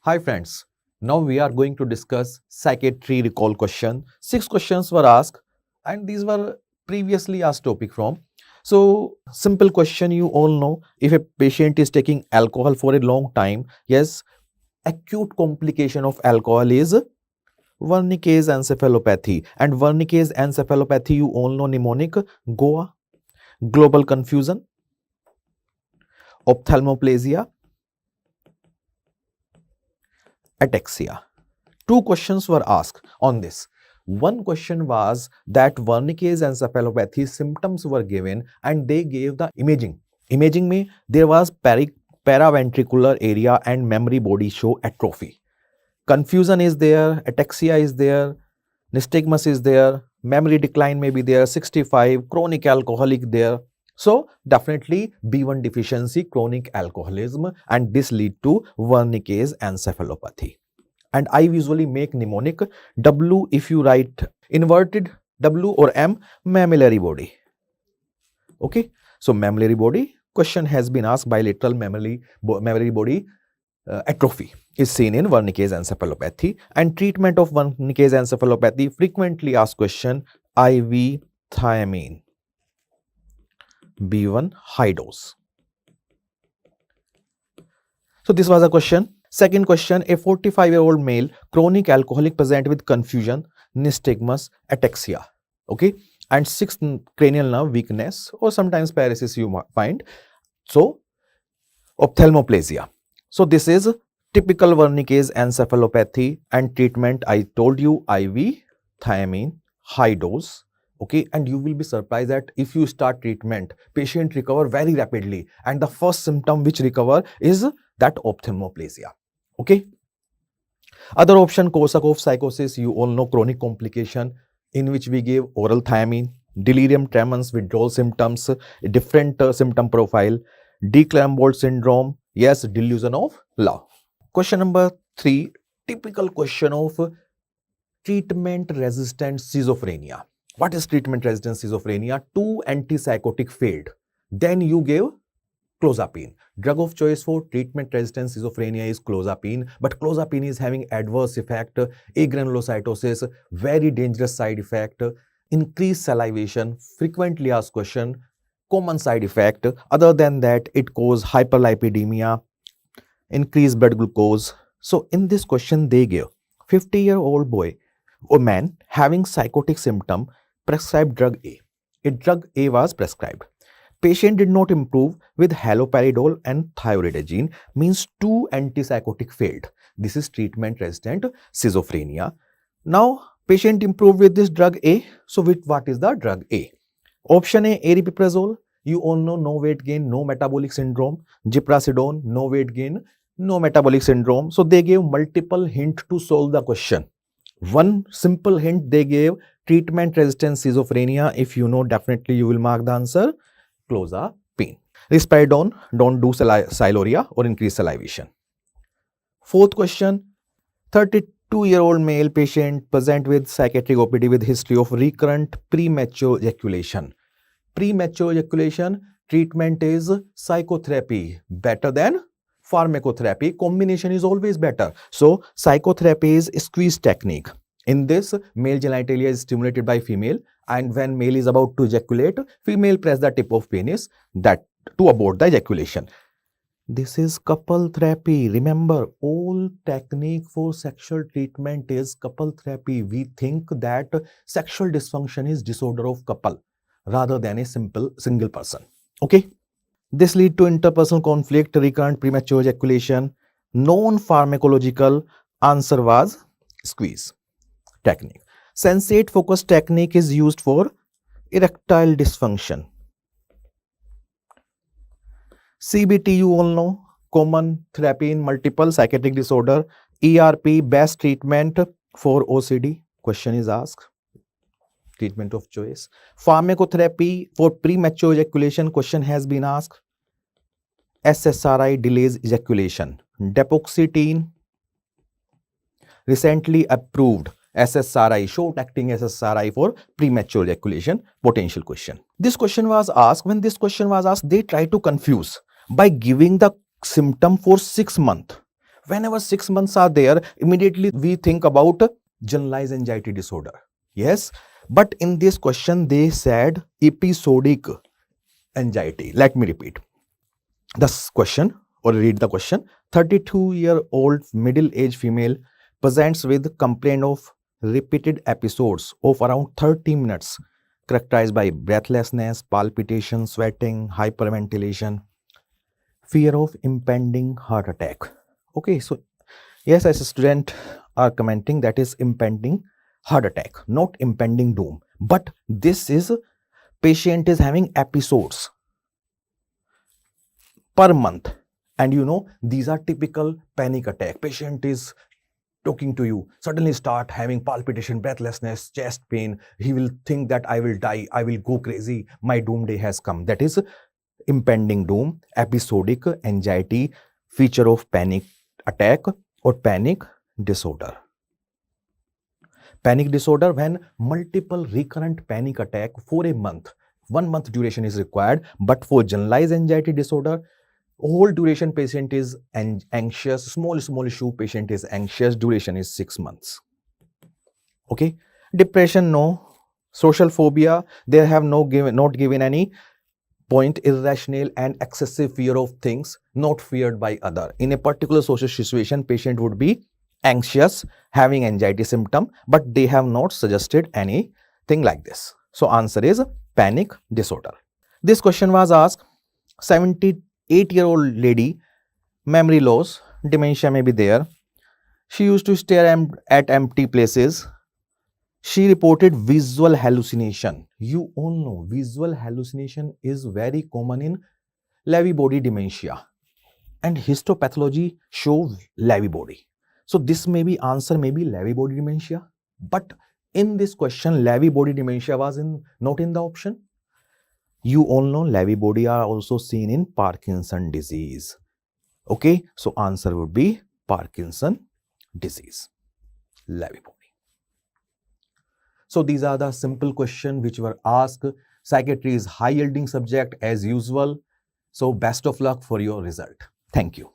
Hi friends, now we are going to discuss psychiatry recall question. 6 questions were asked and these were previously asked topic from. So simple question, you all know, if a patient is taking alcohol for a long time, yes, acute complication of alcohol is Wernicke's encephalopathy, and Wernicke's encephalopathy, you all know, mnemonic Goa, global confusion, ophthalmoplasia, ataxia. 2 questions were asked on this. One question was that Wernicke's encephalopathy symptoms were given and they gave the imaging. Imaging में there was paraventricular area and memory body show atrophy. Confusion is there, ataxia is there, nystagmus is there, memory decline may be there, 65, chronic alcoholic there. So definitely B1 deficiency, chronic alcoholism, and this lead to Wernicke's encephalopathy. And I usually make mnemonic W. If you write inverted W or M, mammillary body. Okay, so mammillary body question has been asked. Bilateral mammillary body atrophy is seen in Wernicke's encephalopathy, and treatment of Wernicke's encephalopathy, frequently asked question, IV thiamine, B1 high dose. So this was a question. Second question, a 45-year-old male, chronic alcoholic, present with confusion, nystagmus, ataxia, okay, and 6th cranial nerve weakness or sometimes paralysis you find. So ophthalmoplasia. So this is typical Wernicke's encephalopathy, and treatment I told you IV thiamine high dose, okay, and you will be surprised that if you start treatment, patient recover very rapidly, and the first symptom which recover is that ophthalmoplasia. Okay. Other option, Korsakoff psychosis, you all know, chronic complication in which we give oral thiamine, delirium tremens, withdrawal symptoms, a different symptom profile, de Clermont syndrome, yes, delusion of love. Question number 3, typical question of treatment resistant schizophrenia. What is treatment resistant schizophrenia? 2 antipsychotic failed. Then you give clozapine. Drug of choice for treatment resistant schizophrenia is clozapine, but clozapine is having adverse effect, agranulocytosis, very dangerous side effect, increased salivation, frequently asked question, common side effect. Other than that, it causes hyperlipidemia, increased blood glucose. So in this question they give 50-year-old boy or man having psychotic symptom, prescribed drug A. A drug A was prescribed. Patient did not improve with haloperidol and thioridazine, means 2 antipsychotic failed. This is treatment resistant schizophrenia. Now patient improved with this drug A. So with what is the drug A? Option A, aripiprazole. You all know, no weight gain, no metabolic syndrome. Ziprasidone, no weight gain, no metabolic syndrome. So they gave multiple hint to solve the question. One simple hint they gave, treatment resistant schizophrenia. If you know, definitely you will mark the answer. Clozapine. Risperidone, don't do siluria or increase salivation. Fourth question, 32-year-old male patient present with psychiatric OPD with history of recurrent premature ejaculation. Premature ejaculation, treatment is psychotherapy, better than pharmacotherapy. Combination is always better. So psychotherapy is squeeze technique. In this, male genitalia is stimulated by female, and when male is about to ejaculate, female press the tip of penis that to abort the ejaculation. This is couple therapy. Remember, all technique for sexual treatment is couple therapy. We think that sexual dysfunction is disorder of couple rather than a single person. Okay. This lead to interpersonal conflict, recurrent premature ejaculation. Non-pharmacological answer was squeeze technique. Sensate focus technique is used for erectile dysfunction. CBT, you all know, common therapy in multiple psychiatric disorder. ERP, best treatment for OCD. Question is asked. Treatment of choice. Pharmacotherapy for premature ejaculation. Question has been asked. SSRI delays ejaculation. Depoxetine, recently approved SSRI, short-acting SSRI for premature ejaculation, potential question. This question was asked, when this question was asked, they try to confuse by giving the symptom for 6 months. Whenever 6 months are there, immediately we think about generalized anxiety disorder. Yes, but in this question they said episodic anxiety. Let me repeat this question or read the question. 32-year-old middle-aged female presents with complaint of repeated episodes of around 30 minutes characterized by breathlessness, palpitation, sweating, hyperventilation, fear of impending heart attack. Okay, so yes, as a student are commenting, that is impending heart attack, not impending doom. But this is patient is having episodes per month, and you know these are typical panic attack. Patient is talking to you, suddenly start having palpitation, breathlessness, chest pain. He will think that I will die, I will go crazy, my doomsday has come. That is impending doom, episodic anxiety, feature of panic attack or panic disorder. Panic disorder when multiple recurrent panic attack for a month. 1 month duration is required, but for generalized anxiety disorder, whole duration patient is anxious, small issue patient is anxious, duration is 6 months. Okay, depression no, social phobia they have not given any point, irrational and excessive fear of things not feared by other. In a particular social situation, patient would be anxious, having anxiety symptom, but they have not suggested anything like this. So answer is panic disorder. This question was asked, 78-year-old lady, memory loss, dementia may be there. She used to stare at empty places. She reported visual hallucination. You all know visual hallucination is very common in Lewy body dementia, and histopathology shows Lewy body. So this may be answer, maybe Lewy body dementia. But in this question, Lewy body dementia was not in the option. You all know Lewy body are also seen in Parkinson disease. Okay, so answer would be Parkinson disease, Lewy body. So these are the simple questions which were asked. Psychiatry is high yielding subject as usual. So best of luck for your result. Thank you.